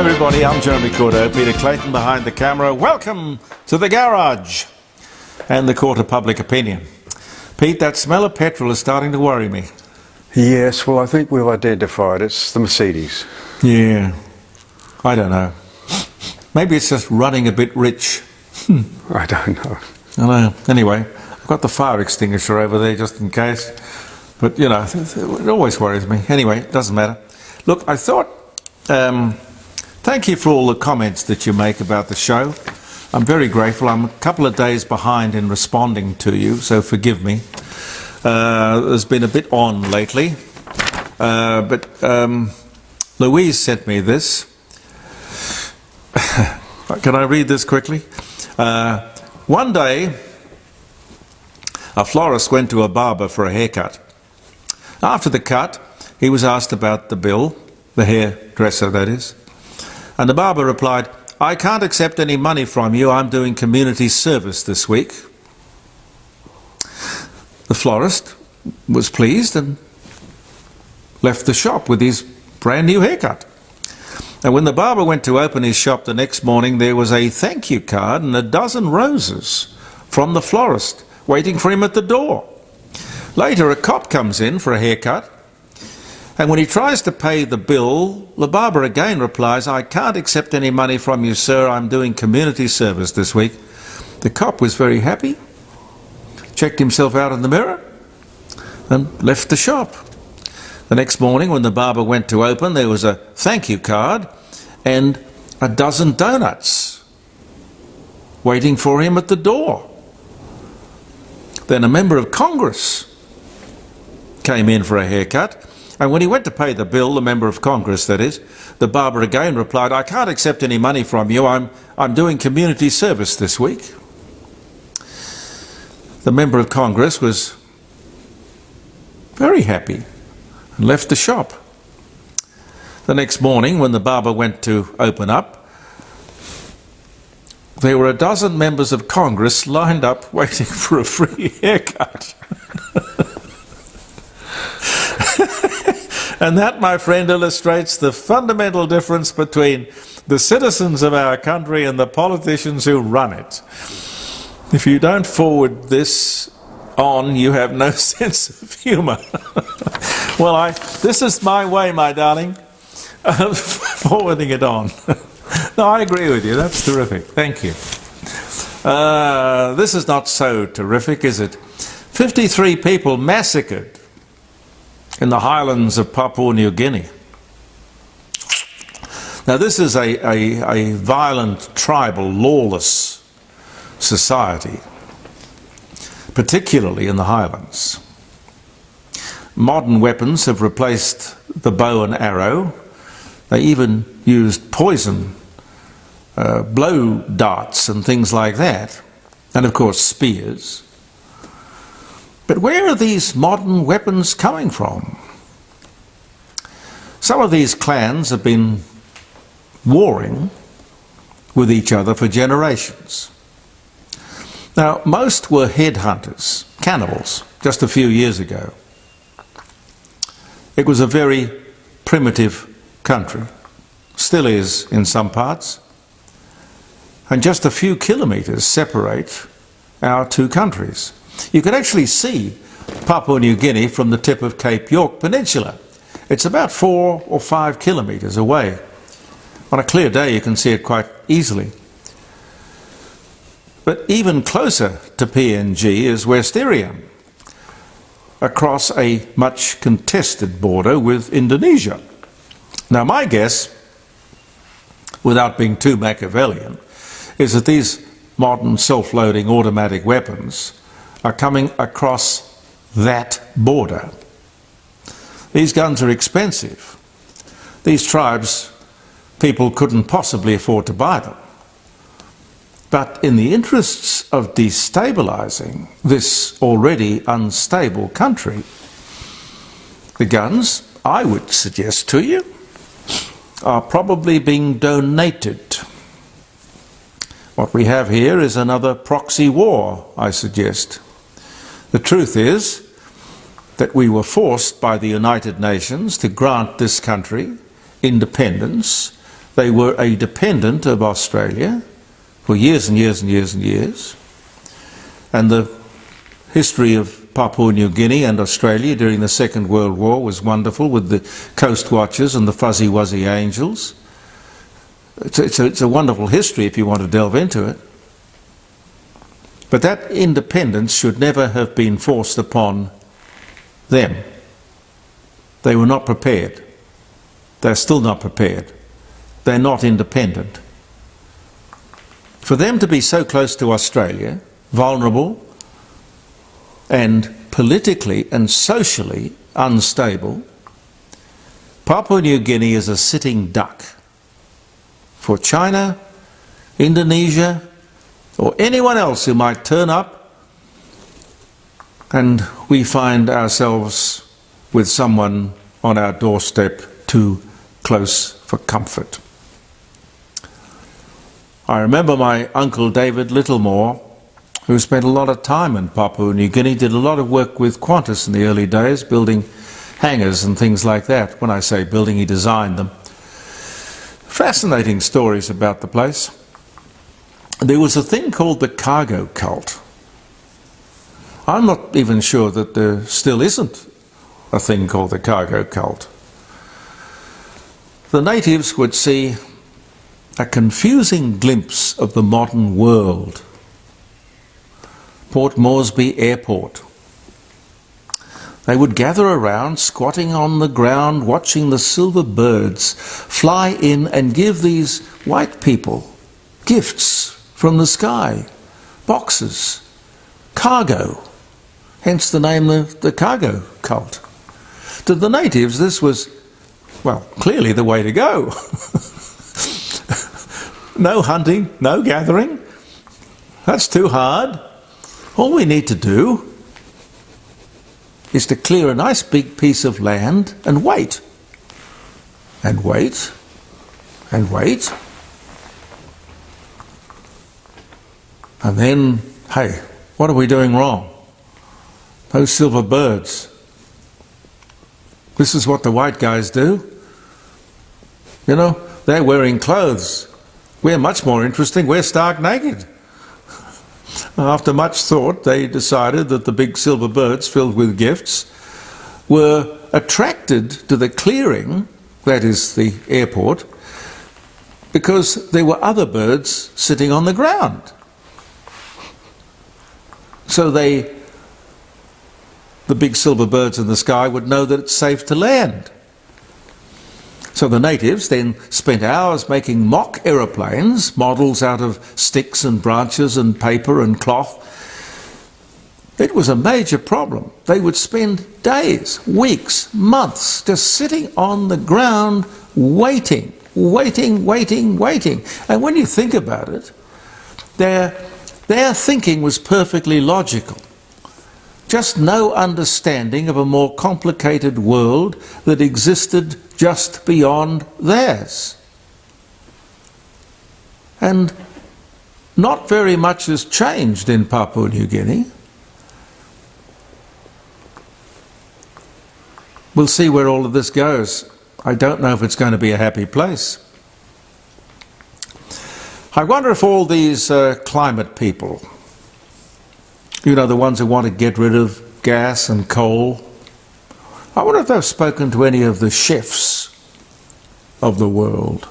everybody, I'm Jeremy Cordeaux, Peter Clayton behind the camera. Welcome to the garage and the court of public opinion. Pete, that smell of petrol is starting to worry me. Yes, well, I think we've identified it's the Mercedes. Yeah, I don't know. Maybe it's just running a bit rich. I don't know. I know. Anyway, I've got the fire extinguisher over there just in case. But, you know, it always worries me. Anyway, it doesn't matter. Look, I thought, thank you for all the comments that you make about the show. I'm very grateful. I'm a couple of days behind in responding to you, so forgive me. There's been a bit on lately. But Louise sent me this. Can I read this quickly? One day, a florist went to a barber for a haircut. After the cut, he was asked about the bill, the hairdresser that is, and the barber replied, "I can't accept any money from you, I'm doing community service this week." The florist was pleased and left the shop with his brand new haircut. And when the barber went to open his shop the next morning, there was a thank you card and a dozen roses from the florist waiting for him at the door. Later, a cop comes in for a haircut, and when he tries to pay the bill, the barber again replies, "I can't accept any money from you, sir. I'm doing community service this week." The cop was very happy, checked himself out in the mirror, and left the shop. The next morning, when the barber went to open, there was a thank you card and a dozen donuts waiting for him at the door. Then a member of Congress came in for a haircut, and when he went to pay the bill, the member of Congress that is, the barber again replied, "I can't accept any money from you, I'm doing community service this week." The member of Congress was very happy and left the shop. The next morning, when the barber went to open up, there were a dozen members of Congress lined up waiting for a free haircut. And that, my friend, illustrates the fundamental difference between the citizens of our country and the politicians who run it. If you don't forward this on, you have no sense of humour. Well, this is my way, my darling, of forwarding it on. No, I agree with you. That's terrific. Thank you. This is not so terrific, is it? 53 people massacred in the highlands of Papua New Guinea. Now, this is a violent, tribal, lawless society, particularly in the highlands. Modern weapons have replaced the bow and arrow. They even used poison, blow darts and things like that, and of course spears. But where are these modern weapons coming from? Some of these clans have been warring with each other for generations. Now, most were headhunters, cannibals, just a few years ago. It was a very primitive country, still is in some parts, and just a few kilometres separate our two countries. You can actually see Papua New Guinea from the tip of Cape York Peninsula. It's about 4 or 5 kilometres away. On a clear day you can see it quite easily. But even closer to PNG is West Irian, across a much contested border with Indonesia. Now, my guess, without being too Machiavellian, is that these modern self-loading automatic weapons are coming across that border. These guns are expensive. These tribes, people couldn't possibly afford to buy them. But in the interests of destabilising this already unstable country, the guns, I would suggest to you, are probably being donated. What we have here is another proxy war, I suggest. The truth is that we were forced by the United Nations to grant this country independence They were a dependent of Australia for years and years and years and years. And the history of Papua New Guinea and Australia during the Second World War was wonderful, with the Coast Watchers and the Fuzzy Wuzzy Angels. It's a wonderful history if you want to delve into it. But that independence should never have been forced upon them. They were not prepared. They're still not prepared. They're not independent. For them to be so close to Australia, vulnerable and politically and socially unstable, Papua New Guinea is a sitting duck for China, Indonesia, or anyone else who might turn up, and we find ourselves with someone on our doorstep too close for comfort. I remember my uncle David Littlemore, who spent a lot of time in Papua New Guinea, did a lot of work with Qantas in the early days, building hangars and things like that. When I say building, he designed them. Fascinating stories about the place. There was a thing called the cargo cult. I'm not even sure that there still isn't a thing called the cargo cult. The natives would see a confusing glimpse of the modern world. Port Moresby Airport. They would gather around, squatting on the ground, watching the silver birds fly in and give these white people gifts from the sky, boxes, cargo, hence the name of the cargo cult. To the natives, this was, well, clearly the way to go. No hunting, no gathering. That's too hard. All we need to do is to clear a nice big piece of land and wait. And wait. And wait. And then, hey, what are we doing wrong? Those silver birds. This is what the white guys do. You know, they're wearing clothes. We're much more interesting. We're stark naked. After much thought, they decided that the big silver birds filled with gifts were attracted to the clearing, that is the airport, because there were other birds sitting on the ground. So the big silver birds in the sky would know that it's safe to land. So the natives then spent hours making mock aeroplanes, models out of sticks and branches and paper and cloth. It was a major problem. They would spend days, weeks, months just sitting on the ground waiting. And when you think about it, their thinking was perfectly logical. Just no understanding of a more complicated world that existed just beyond theirs. And not very much has changed in Papua New Guinea. We'll see where all of this goes. I don't know if it's going to be a happy place. I wonder if all these climate people, you know, the ones who want to get rid of gas and coal, I wonder if they've spoken to any of the chefs of the world.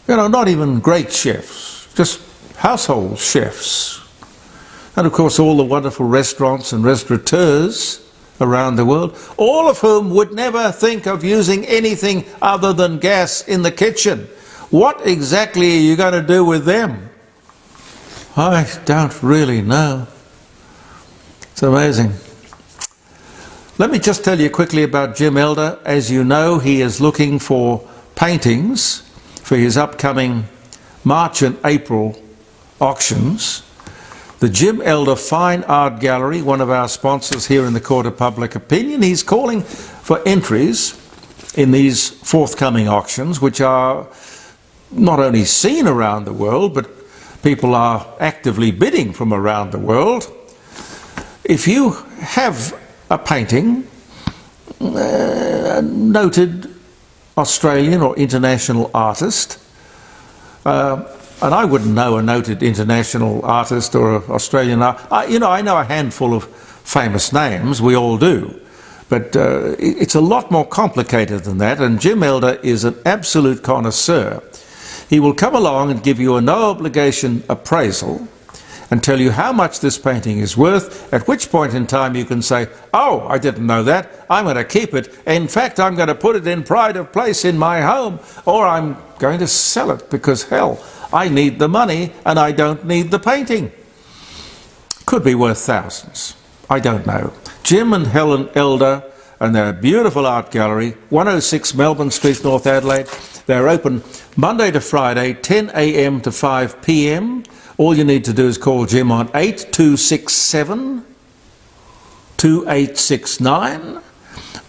You know, not even great chefs, just household chefs. And of course all the wonderful restaurants and restaurateurs around the world, all of whom would never think of using anything other than gas in the kitchen. What exactly are you going to do with them? I don't really know. It's amazing. Let me just tell you quickly about Jim Elder. As you know, he is looking for paintings for his upcoming March and April auctions. The Jim Elder Fine Art Gallery, one of our sponsors here in the Court of Public Opinion, he's calling for entries in these forthcoming auctions, which are not only seen around the world, but people are actively bidding from around the world. If you have a painting noted Australian or international artist. And I wouldn't know a noted international artist or an Australian artist. You know, I know a handful of famous names, we all do. But it's a lot more complicated than that, and Jim Elder is an absolute connoisseur. He will come along and give you a no-obligation appraisal and tell you how much this painting is worth, at which point in time you can say, oh, I didn't know that, I'm going to keep it. In fact, I'm going to put it in pride of place in my home, or I'm going to sell it because, hell, I need the money and I don't need the painting. Could be worth thousands. I don't know. Jim and Helen Elder and their beautiful art gallery, 106 Melbourne Street, North Adelaide. They're open Monday to Friday, 10 a.m. to 5 p.m. All you need to do is call Jim on 8267 2869,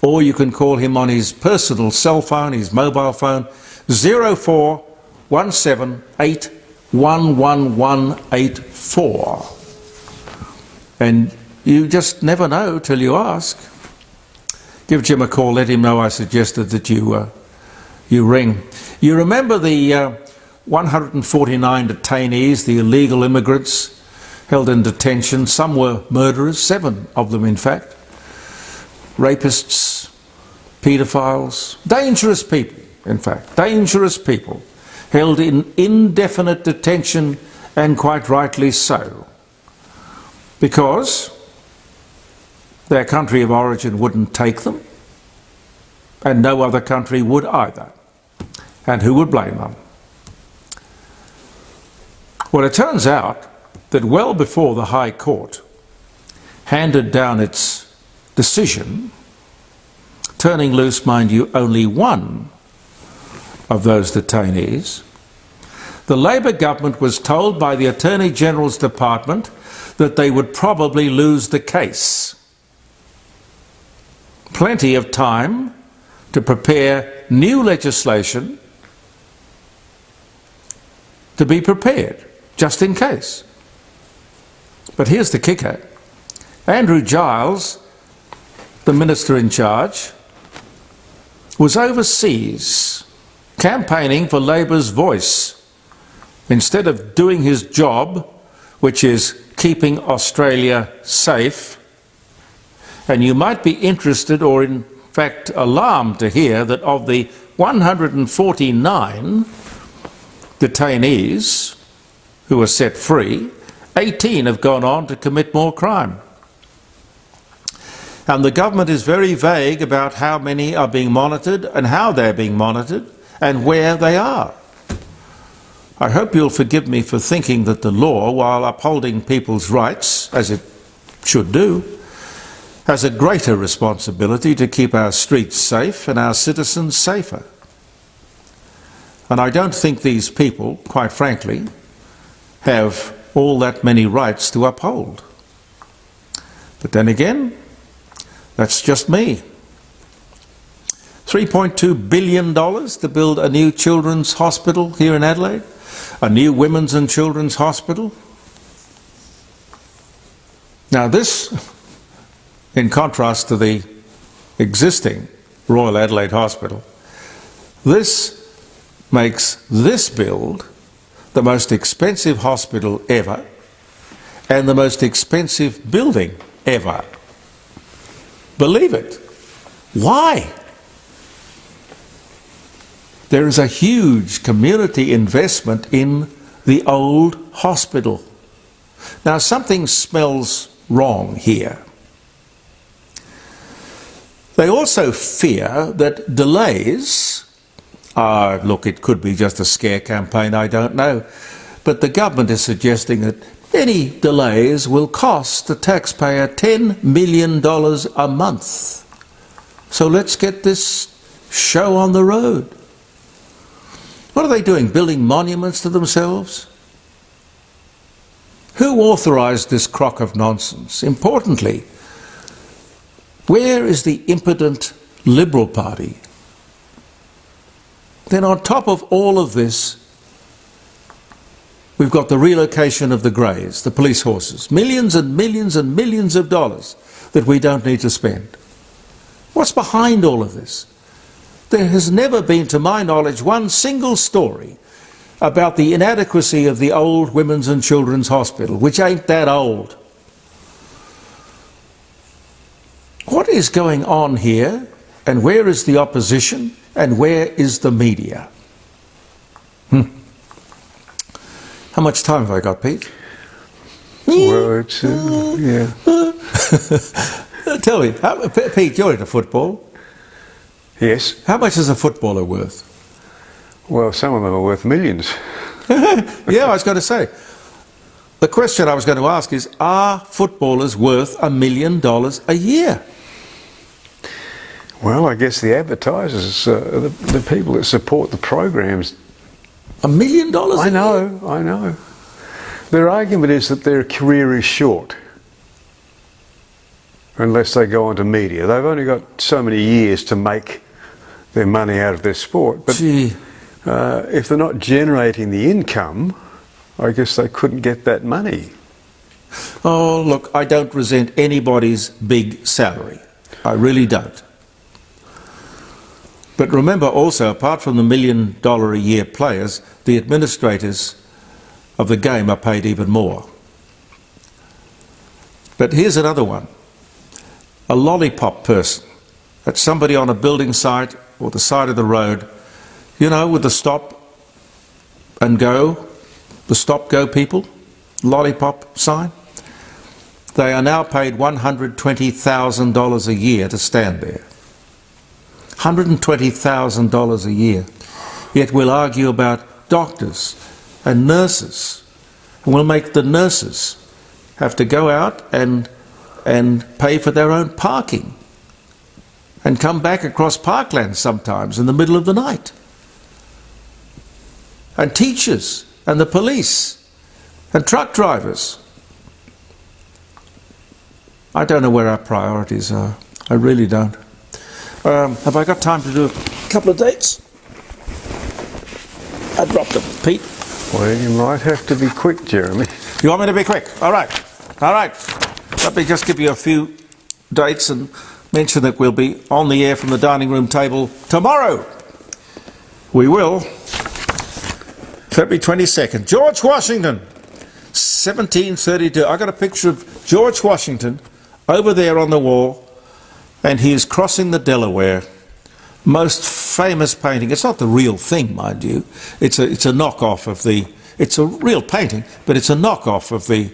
or you can call him on his personal cell phone, his mobile phone, 0417 11184. And you just never know till you ask. Give Jim a call, let him know I suggested that you ring. You remember the 149 detainees, the illegal immigrants held in detention? Some were murderers, 7 of them in fact. Rapists, paedophiles, dangerous people, in fact, dangerous people, held in indefinite detention, and quite rightly so, because their country of origin wouldn't take them, and no other country would either. And who would blame them? Well, it turns out that well before the High Court handed down its decision, turning loose, mind you, only one of those detainees, the Labor government was told by the Attorney General's Department that they would probably lose the case. Plenty of time to prepare new legislation to be prepared, just in case. But here's the kicker. Andrew Giles, the minister in charge, was overseas campaigning for Labor's voice instead of doing his job, which is keeping Australia safe. And you might be interested, or in fact alarmed, to hear that of the 149 detainees who were set free, 18 have gone on to commit more crime. And the government is very vague about how many are being monitored and how they're being monitored and where they are. I hope you'll forgive me for thinking that the law, while upholding people's rights, as it should do, has a greater responsibility to keep our streets safe and our citizens safer. And I don't think these people, quite frankly, have all that many rights to uphold. But then again, that's just me. $3.2 billion to build a new children's hospital here in Adelaide, a new women's and children's hospital. Now this, in contrast to the existing Royal Adelaide Hospital, this makes this build the most expensive hospital ever and the most expensive building ever. Believe it. Why? There is a huge community investment in the old hospital. Now something smells wrong here. They also fear that delays, look, it could be just a scare campaign, I don't know, but the government is suggesting that any delays will cost the taxpayer $10 million a month. So let's get this show on the road. What are they doing? Building monuments to themselves? Who authorised this crock of nonsense? Importantly, where is the impotent Liberal Party? Then on top of all of this, we've got the relocation of the greys, the police horses, millions and millions and millions of dollars that we don't need to spend. What's behind all of this? There has never been, to my knowledge, one single story about the inadequacy of the old Women's and Children's Hospital, which ain't that old. What is going on here, and where is the opposition, and where is the media? How much time have I got, Pete? Well, it's, yeah. Tell me, Pete, you're into football. Yes. How much is a footballer worth? Well, some of them are worth millions. Yeah, I was going to say. The question I was going to ask is, are footballers worth $1 million a year? Well, I guess the advertisers, the people that support the programs. $1 million a year? I know. Their argument is that their career is short unless they go onto media. They've only got so many years to make their money out of their sport. But if they're not generating the income, I guess they couldn't get that money. Oh, look, I don't resent anybody's big salary. I really don't. But remember also, apart from the $1 million a year players, the administrators of the game are paid even more. But here's another one. A lollipop person. That's somebody on a building site or the side of the road, you know, with the stop and go, the stop go people, lollipop sign. They are now paid $120,000 a year to stand there. $120,000 a year. Yet we'll argue about doctors and nurses. And we'll make the nurses have to go out and pay for their own parking and come back across parklands sometimes in the middle of the night. And teachers and the police and truck drivers. I don't know where our priorities are. I really don't. Have I got time to do a couple of dates? I dropped them, Pete. Well, you might have to be quick, Jeremy. You want me to be quick? All right. Let me just give you a few dates and mention that we'll be on the air from the dining room table tomorrow. We will. February 22nd. George Washington, 1732. I got a picture of George Washington over there on the wall, and he is crossing the Delaware. Most famous painting. It's not the real thing, mind you. It's a knockoff of the... It's a real painting, but it's a knockoff of the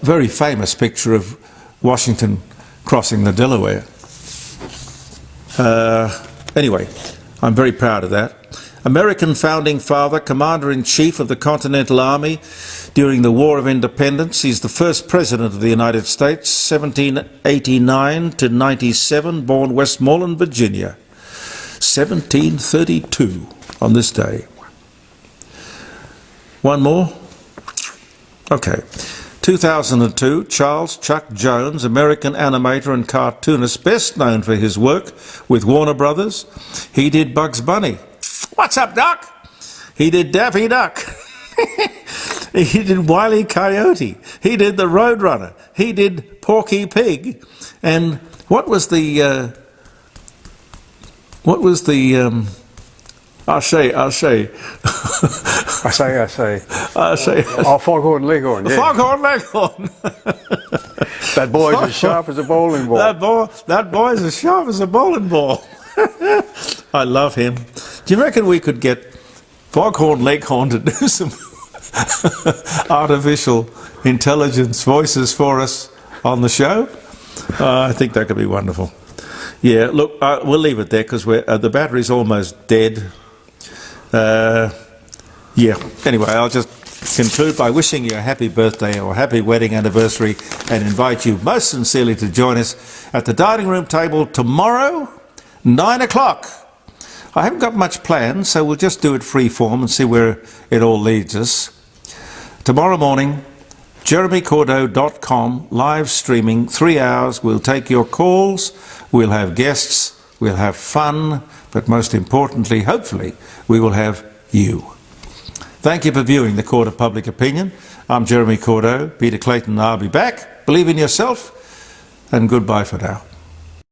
very famous picture of Washington crossing the Delaware. Anyway, I'm very proud of that. American founding father, commander-in-chief of the Continental Army during the War of Independence. He's the first president of the United States, 1789 to 97, born Westmoreland, Virginia. 1732 on this day. One more? Okay. 2002, Charles Chuck Jones, American animator and cartoonist, best known for his work with Warner Brothers. He did Bugs Bunny. What's up, Doc? He did Daffy Duck. He did Wile E. Coyote. He did the Roadrunner. He did Porky Pig. And what was the I say. Oh, Foghorn Leghorn, yeah. Foghorn Leghorn. That boy's as sharp as a bowling ball. That boy's as sharp as a bowling ball. I love him. Do you reckon we could get Foghorn Leghorn to do some artificial intelligence voices for us on the show? I think that could be wonderful. Yeah, look, we'll leave it there because the battery's almost dead. Yeah, anyway, I'll just conclude by wishing you a happy birthday or happy wedding anniversary and invite you most sincerely to join us at the dining room table tomorrow, 9 o'clock. I haven't got much planned, so we'll just do it free form and see where it all leads us. Tomorrow morning, jeremycordeaux.com, live streaming, 3 hours. We'll take your calls, we'll have guests, we'll have fun, but most importantly, hopefully, we will have you. Thank you for viewing The Court of Public Opinion. I'm Jeremy Cordeaux. Peter Clayton and I'll be back. Believe in yourself, and goodbye for now.